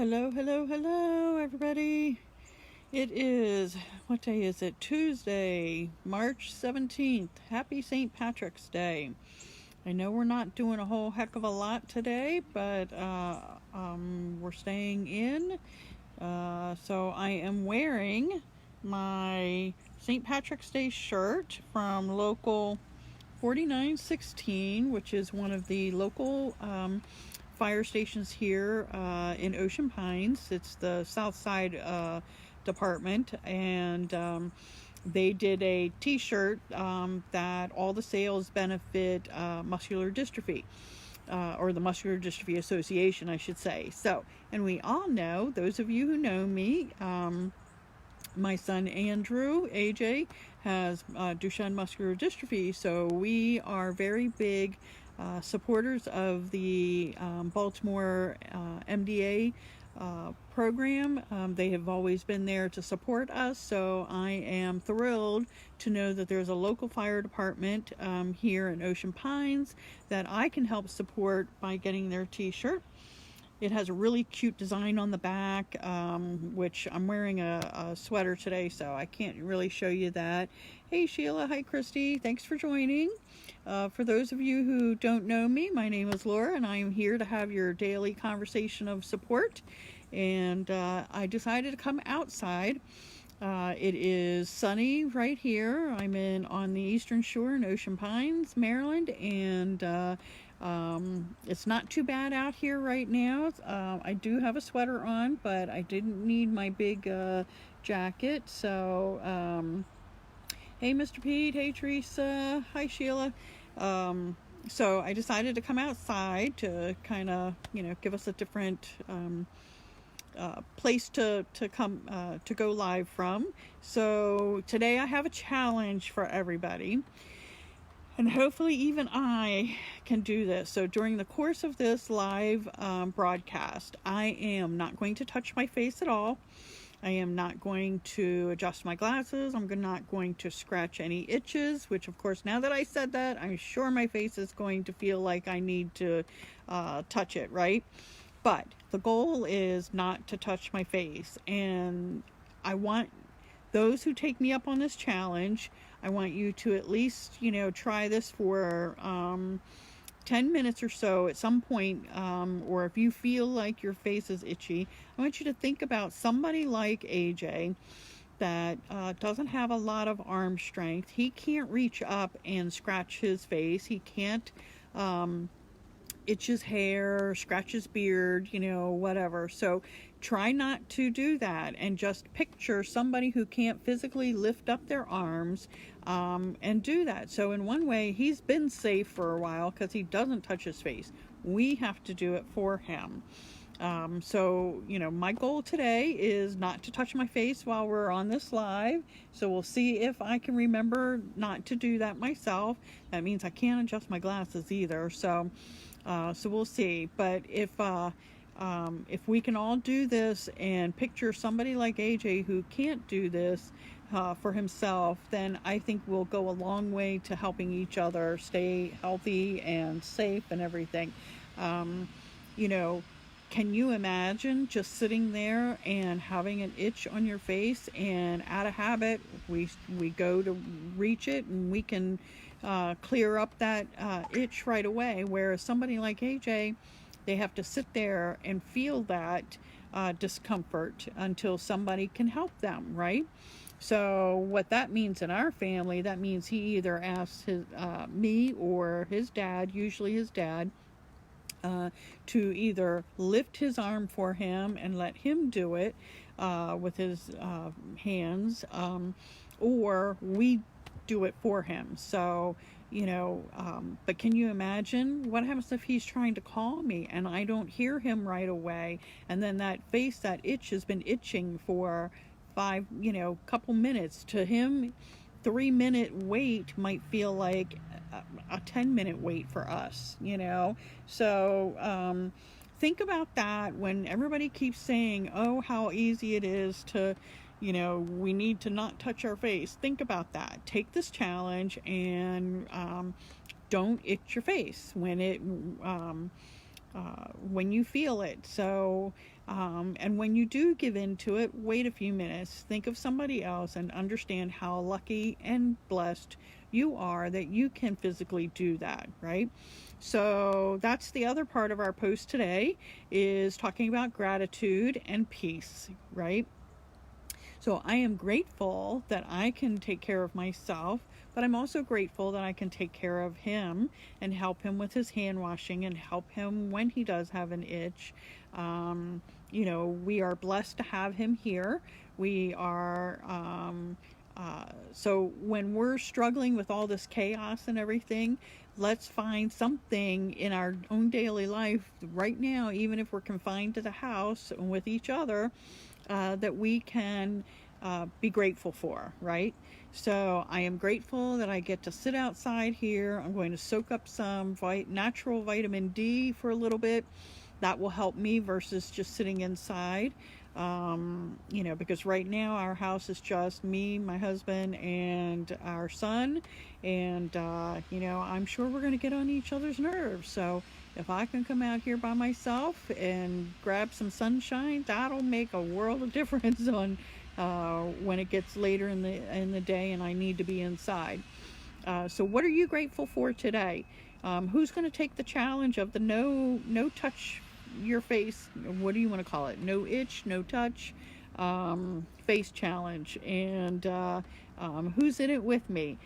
Hello, hello, hello, everybody. It is, what day is it? Tuesday, March 17th. Happy St. Patrick's Day. I know we're not doing a whole heck of a lot today, but we're staying in. So I am wearing my St. Patrick's Day shirt from local 4916, which is one of the local fire stations here in Ocean Pines. It's the South Side Department, and they did a T-shirt that all the sales benefit muscular dystrophy. Or the Muscular Dystrophy Association, I should say. So, and we all know, those of you who know me, my son Andrew, AJ, has Duchenne muscular dystrophy, so we are very big supporters of the Baltimore MDA program. They have always been there to support us, so I am thrilled to know that there's a local fire department here in Ocean Pines that I can help support by getting their t-shirt. It has a really cute design on the back, which I'm wearing a sweater today, so I can't really show you that. Hey Sheila, hi Christy, thanks for joining. For those of you who don't know me, my name is Laura, and I am here to have your daily conversation of support. And I decided to come outside. It is sunny right here. I'm on the Eastern Shore in Ocean Pines, Maryland, and it's not too bad out here right now. I do have a sweater on, but I didn't need my big jacket. So, hey Mr. Pete, hey Teresa, hi Sheila. So I decided to come outside to kind of, give us a different place to come to go live from. So today I have a challenge for everybody. And hopefully even I can do this. So during the course of this live broadcast, I am not going to touch my face at all. I am not going to adjust my glasses. I'm not going to scratch any itches, which of course, now that I said that, I'm sure my face is going to feel like I need to touch it, right? But the goal is not to touch my face. And I want those who take me up on this challenge, I want you to at least, try this for 10 minutes or so at some point, or if you feel like your face is itchy, I want you to think about somebody like AJ that doesn't have a lot of arm strength. He can't reach up and scratch his face. He can't itch his hair, scratch his beard, whatever. So try not to do that, and just picture somebody who can't physically lift up their arms and do that. So in one way, he's been safe for a while because he doesn't touch his face. We have to do it for him. So, my goal today is not to touch my face while we're on this live. So we'll see if I can remember not to do that myself. That means I can't adjust my glasses either. So we'll see. But if we can all do this and picture somebody like AJ who can't do this for himself, then I think we'll go a long way to helping each other stay healthy and safe and everything. Can you imagine just sitting there and having an itch on your face, and out of habit we go to reach it and we can clear up that itch right away, whereas somebody like AJ, they have to sit there and feel that discomfort until somebody can help them, right? So what that means in our family, that means he either asks me or his dad, usually his dad, to either lift his arm for him and let him do it with his hands, or we do it for him. So, but can you imagine what happens if he's trying to call me and I don't hear him right away, and then that face, that itch has been itching for couple minutes. To him, 3-minute wait might feel like a 10-minute wait for us, So think about that when everybody keeps saying, oh, how easy it is to, we need to not touch our face. Think about that. Take this challenge and don't itch your face when you feel it. So And when you do give in to it, wait a few minutes, think of somebody else, and understand how lucky and blessed you are that you can physically do that, right? So that's the other part of our post today, is talking about gratitude and peace, right? So I am grateful that I can take care of myself, but I'm also grateful that I can take care of him and help him with his hand washing and help him when he does have an itch. We are blessed to have him here. We are, so when we're struggling with all this chaos and everything, let's find something in our own daily life right now, even if we're confined to the house with each other, that we can be grateful for, right? So I am grateful that I get to sit outside here. I'm going to soak up some natural vitamin D for a little bit. That will help me versus just sitting inside. Because right now our house is just me, my husband, and our son. And, I'm sure we're going to get on each other's nerves. So if I can come out here by myself and grab some sunshine, that'll make a world of difference on when it gets later in the day and I need to be inside. So what are you grateful for today? Who's going to take the challenge of the no touch your face? What do you want to call it? No itch, no touch face challenge. And who's in it with me?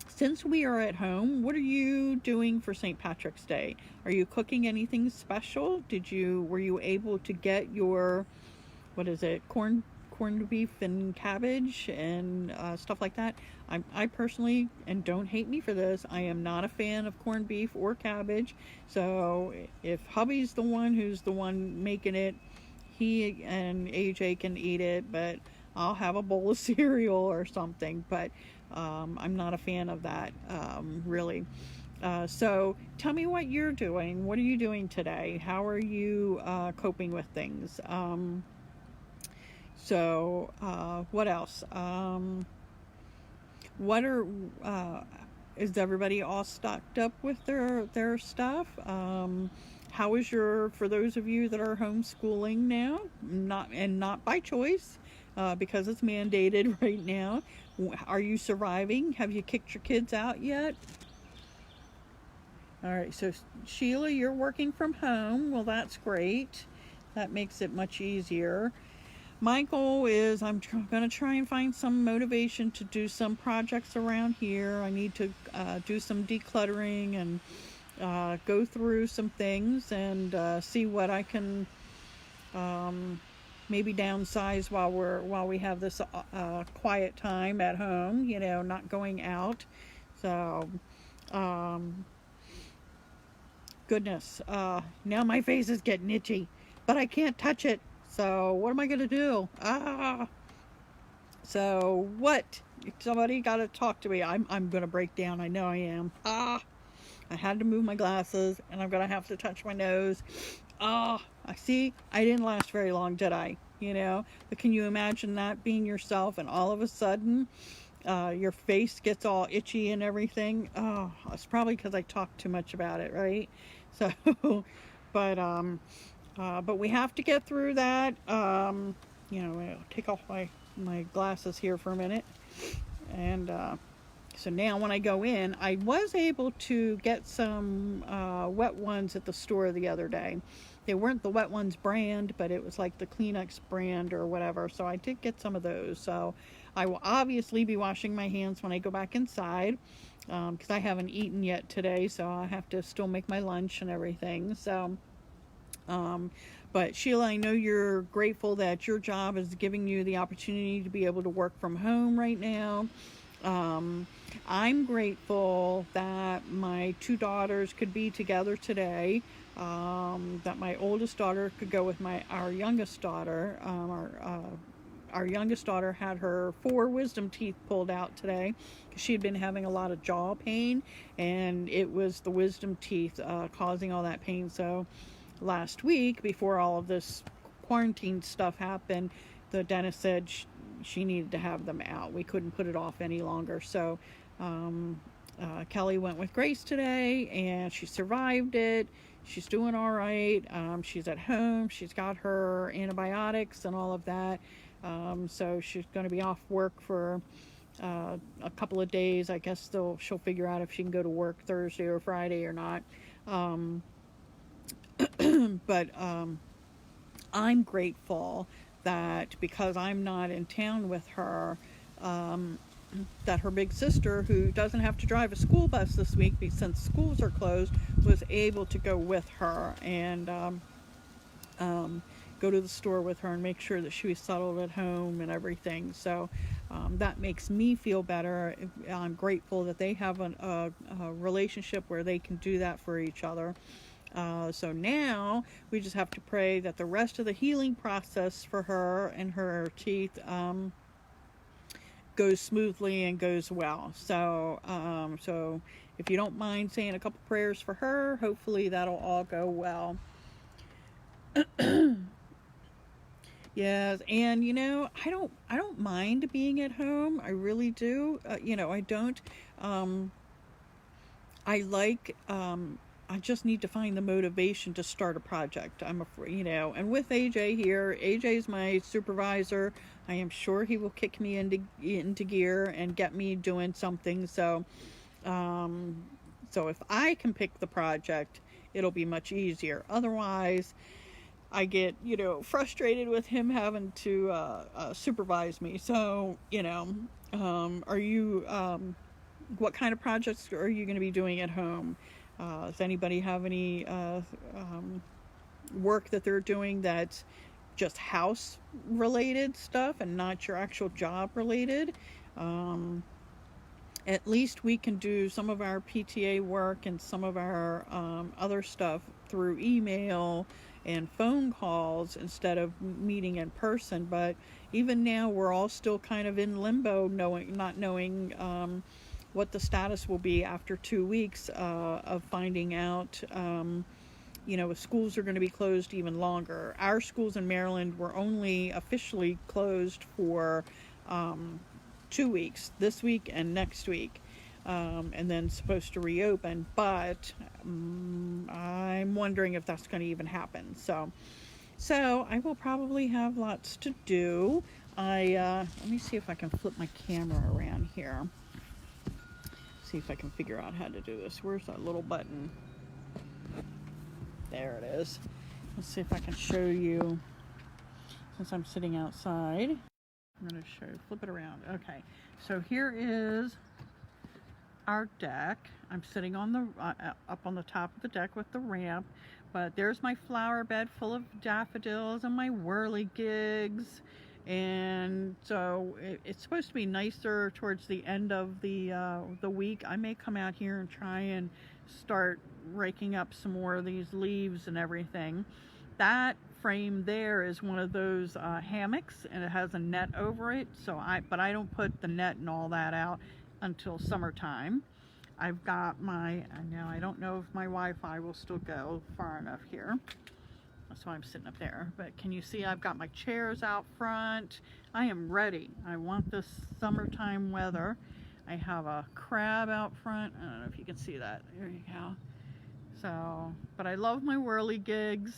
Since we are at home, what are you doing for St. Patrick's Day? Are you cooking anything special? Were you able to get your, what is it, corned beef and cabbage and stuff like that? I personally, and don't hate me for this, I am not a fan of corned beef or cabbage. So if hubby's the one making it, he and AJ can eat it, but I'll have a bowl of cereal or something. But I'm not a fan of that, really. So tell me what you're doing. What are you doing today? How are you coping with things? What else? Is everybody all stocked up with their stuff? How is for those of you that are homeschooling now, not by choice, because it's mandated right now, are you surviving? Have you kicked your kids out yet? All right, so Sheila, you're working from home. Well, that's great. That makes it much easier. My goal is I'm going to try and find some motivation to do some projects around here. I need to do some decluttering and go through some things and see what I can maybe downsize while we have this quiet time at home, not going out. So goodness, now my face is getting itchy, but I can't touch it. So what am I going to do? So what? Somebody got to talk to me. I'm going to break down. I know I am. I had to move my glasses, and I'm going to have to touch my nose. I see. I didn't last very long, did I? But can you imagine that being yourself, and all of a sudden, your face gets all itchy and everything? Oh, it's probably because I talked too much about it, right? So, but we have to get through that. I'll take off my glasses here for a minute. And so now when I go in, I was able to get some Wet Ones at the store the other day. They weren't the Wet Ones brand, but it was like the Kleenex brand or whatever. So I did get some of those. So I will obviously be washing my hands when I go back inside, because I haven't eaten yet today. So I have to still make my lunch and everything. So but Sheila, I know you're grateful that your job is giving you the opportunity to be able to work from home right now. I'm grateful that my two daughters could be together today, that my oldest daughter could go with our youngest daughter. Our youngest daughter had her 4 wisdom teeth pulled out today because she had been having a lot of jaw pain, and it was the wisdom teeth causing all that pain. So last week, before all of this quarantine stuff happened, the dentist said she needed to have them out. We couldn't put it off any longer. So Kelly went with Grace today, and she survived it. She's doing all right. She's at home. She's got her antibiotics and all of that. So she's going to be off work for a couple of days. I guess she'll figure out if she can go to work Thursday or Friday or not. But I'm grateful that because I'm not in town with her, that her big sister, who doesn't have to drive a school bus this week since schools are closed, was able to go with her and go to the store with her and make sure that she was settled at home and everything. So that makes me feel better. I'm grateful that they have a relationship where they can do that for each other. So now we just have to pray that the rest of the healing process for her and her teeth goes smoothly and goes well. So so if you don't mind saying a couple prayers for her, hopefully that'll all go well. Yes, and I don't mind being at home. I really do. I don't. I like. I just need to find the motivation to start a project. I'm afraid, and with AJ here, AJ's my supervisor. I am sure he will kick me into gear and get me doing something. So, so if I can pick the project, it'll be much easier. Otherwise, I get, frustrated with him having to supervise me. So, are you, what kind of projects are you going to be doing at home? Does anybody have any work that they're doing that's just house related stuff and not your actual job related? At least we can do some of our PTA work and some of our other stuff through email and phone calls instead of meeting in person. But even now, we're all still kind of in limbo, not knowing what the status will be after 2 weeks of finding out, if schools are going to be closed even longer. Our schools in Maryland were only officially closed for 2 weeks, this week and next week, and then supposed to reopen. But I'm wondering if that's going to even happen. So I will probably have lots to do. Let me see if I can flip my camera around here. See if I can figure out how to do this. Where's that little button? There it is. Let's see if I can show you, since I'm sitting outside. I'm going to flip it around. Okay, so here is our deck. I'm sitting on the up on the top of the deck with the ramp, but there's my flower bed full of daffodils and my whirligigs. And so it's supposed to be nicer towards the end of the week. I may come out here and try and start raking up some more of these leaves and everything. That frame there is one of those hammocks, and it has a net over it. But I don't put the net and all that out until summertime. I've got I don't know if my Wi-Fi will still go far enough here. That's why I'm sitting up there. But can you see I've got my chairs out front? I am ready. I want this summertime weather. I have a crab out front. I don't know if you can see that. There you go. So, but I love my whirligigs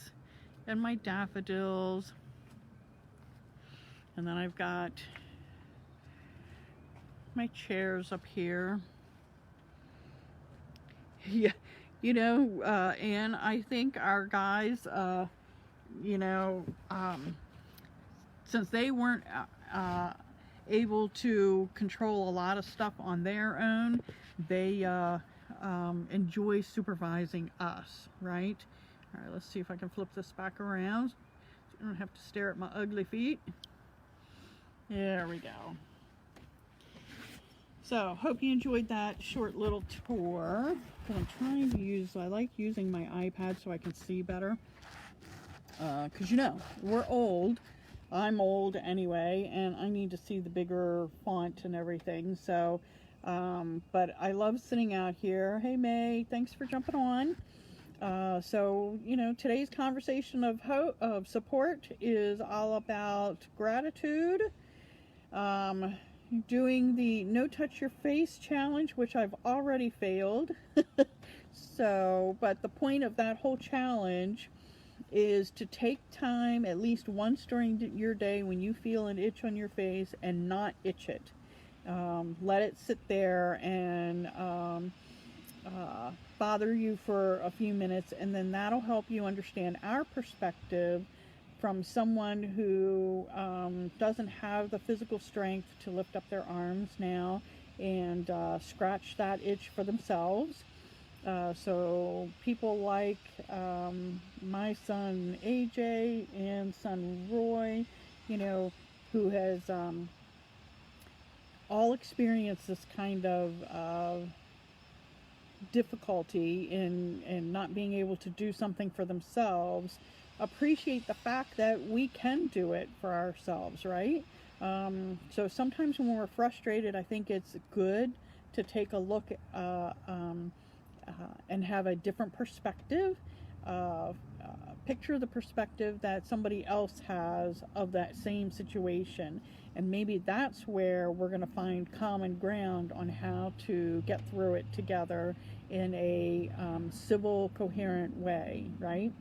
and my daffodils. And then I've got my chairs up here. Yeah, and I think our guys, since they weren't able to control a lot of stuff on their own, they enjoy supervising us, right? All right, let's see if I can flip this back around so you don't have to stare at my ugly feet. There we go. So, hope you enjoyed that short little tour. I'm trying to I like using my iPad so I can see better. Because we're old. I'm old anyway, and I need to see the bigger font and everything. So, but I love sitting out here. Hey May, thanks for jumping on. So, today's conversation of support is all about gratitude. doing the No Touch Your Face challenge, which I've already failed. So, but the point of that whole challenge is to take time at least once during your day when you feel an itch on your face and not itch it. Let it sit there and bother you for a few minutes, and then that'll help you understand our perspective from someone who doesn't have the physical strength to lift up their arms now and scratch that itch for themselves. So people like my son AJ and son Roy, who has all experienced this kind of difficulty in not being able to do something for themselves, appreciate the fact that we can do it for ourselves, right? So sometimes when we're frustrated, I think it's good to take a look and have a different perspective. Picture the perspective that somebody else has of that same situation, and maybe that's where we're going to find common ground on how to get through it together in a civil, coherent way, right?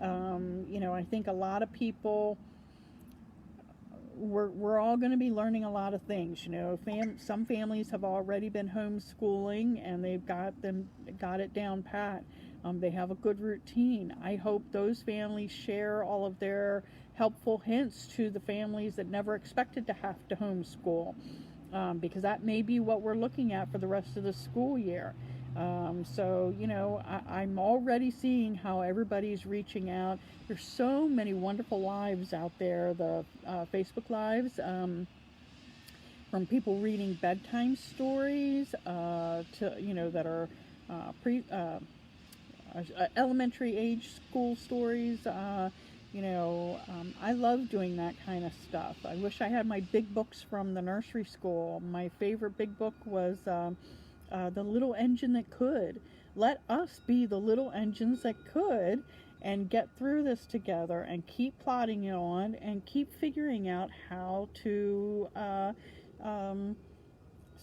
I think a lot of people, we're all going to be learning a lot of things. Some families have already been homeschooling and they've got it down pat. They have a good routine. I hope those families share all of their helpful hints to the families that never expected to have to homeschool, because that may be what we're looking at for the rest of the school year. So I'm already seeing how everybody's reaching out. There's so many wonderful lives out there, the Facebook lives, from people reading bedtime stories to that are elementary age school stories. I love doing that kind of stuff. I wish I had my big books from the nursery school. My favorite big book was The Little Engine That Could. Let us be the little engines that could and get through this together and keep plodding it on and keep figuring out how to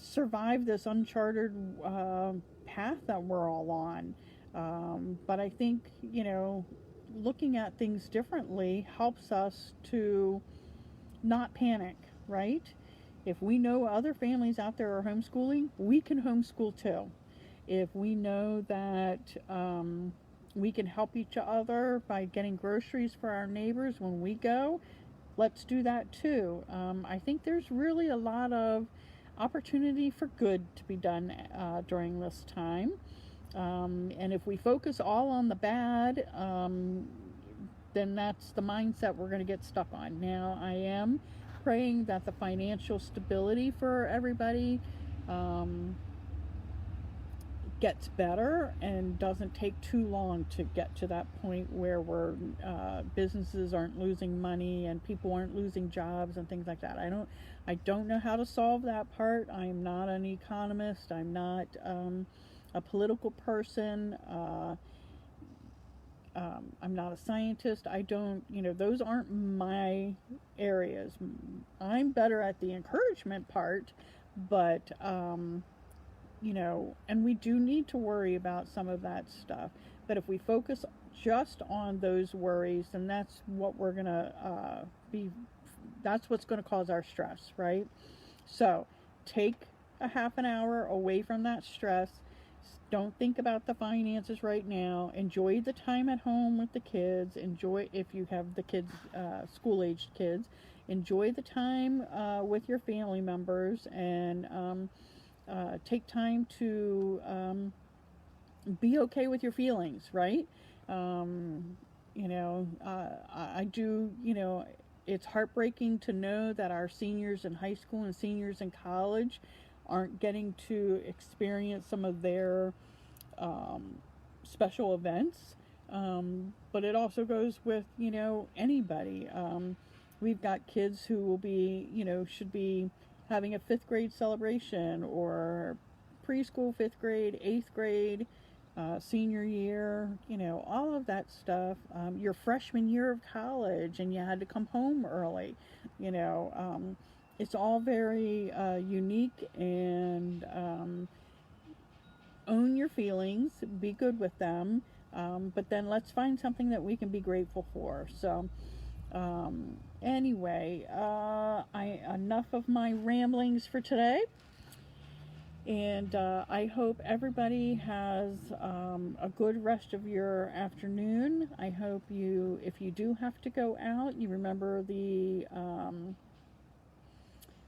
survive this uncharted path that we're all on. But I think, looking at things differently helps us to not panic, right? If we know other families out there are homeschooling, we can homeschool too. If we know that we can help each other by getting groceries for our neighbors when we go, let's do that too. I think there's really a lot of opportunity for good to be done during this time. And if we focus all on the bad, then that's the mindset we're going to get stuck on. Now, I am praying that the financial stability for everybody gets better and doesn't take too long to get to that point where businesses aren't losing money and people aren't losing jobs and things like that. I don't know how to solve that part. I'm not an economist. I'm not a political person. I'm not a scientist. Those aren't my areas. I'm better at the encouragement part, but, and we do need to worry about some of that stuff. But if we focus just on those worries, then that's what we're going to that's what's going to cause our stress, right? So take a half an hour away from that stress. Don't think about the finances right now. Enjoy the time at home with the kids. Enjoy, if you have the kids, school-aged kids, enjoy the time with your family members, and take time to be okay with your feelings, right? I do, it's heartbreaking to know that our seniors in high school and seniors in college aren't getting to experience some of their special events, but it also goes with anybody. We've got kids who will be should be having a 5th grade celebration, or preschool 5th grade, 8th grade, senior year, all of that stuff. Your freshman year of college and you had to come home early, it's all very unique, and own your feelings, be good with them, but then let's find something that we can be grateful for. So anyway, enough of my ramblings for today. And I hope everybody has a good rest of your afternoon. I hope you, if you do have to go out, you remember the,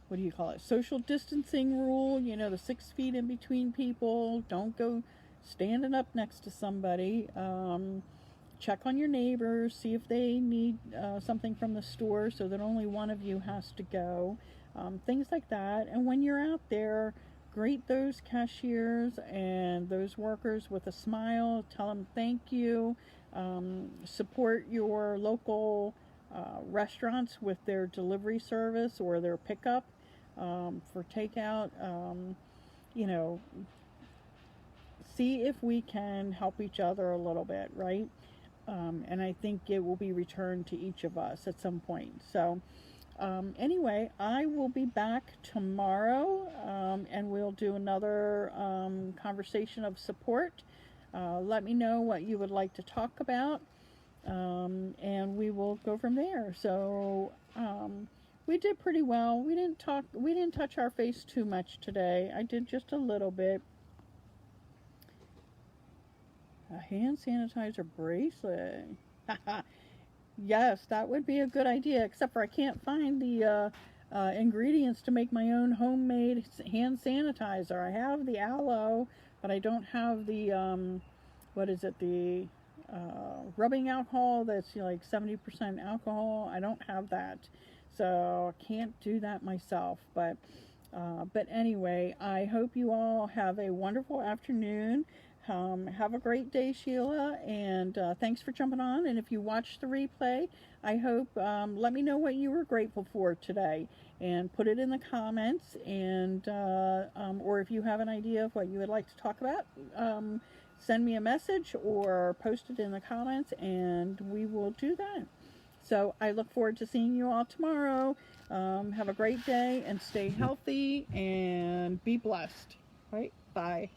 what do you call it, social distancing rule, you know, the 6 feet in between people. Don't go standing up next to somebody. Check on your neighbors, see if they need something from the store so that only one of you has to go. Things like that. And when you're out there, greet those cashiers and those workers with a smile. Tell them thank you. Support your local restaurants with their delivery service or their pickup for takeout. You know, see if we can help each other a little bit, right? And I think it will be returned to each of us at some point. So anyway, I will be back tomorrow, and we'll do another conversation of support. Let me know what you would like to talk about, and we will go from there. So we did pretty well. We didn't touch our face too much today. I did just a little bit. A hand sanitizer bracelet. Yes, that would be a good idea, except for I can't find the ingredients to make my own homemade hand sanitizer. I have the aloe, but I don't have the, what is it, the rubbing alcohol that's like 70% alcohol. I don't have that, so I can't do that myself. But anyway, I hope you all have a wonderful afternoon. Have a great day, Sheila, and thanks for jumping on. And if you watch the replay, I hope, let me know what you were grateful for today, and put it in the comments, and or if you have an idea of what you would like to talk about, send me a message or post it in the comments, and we will do that. So I look forward to seeing you all tomorrow. Have a great day, and stay healthy, and be blessed. All right, bye.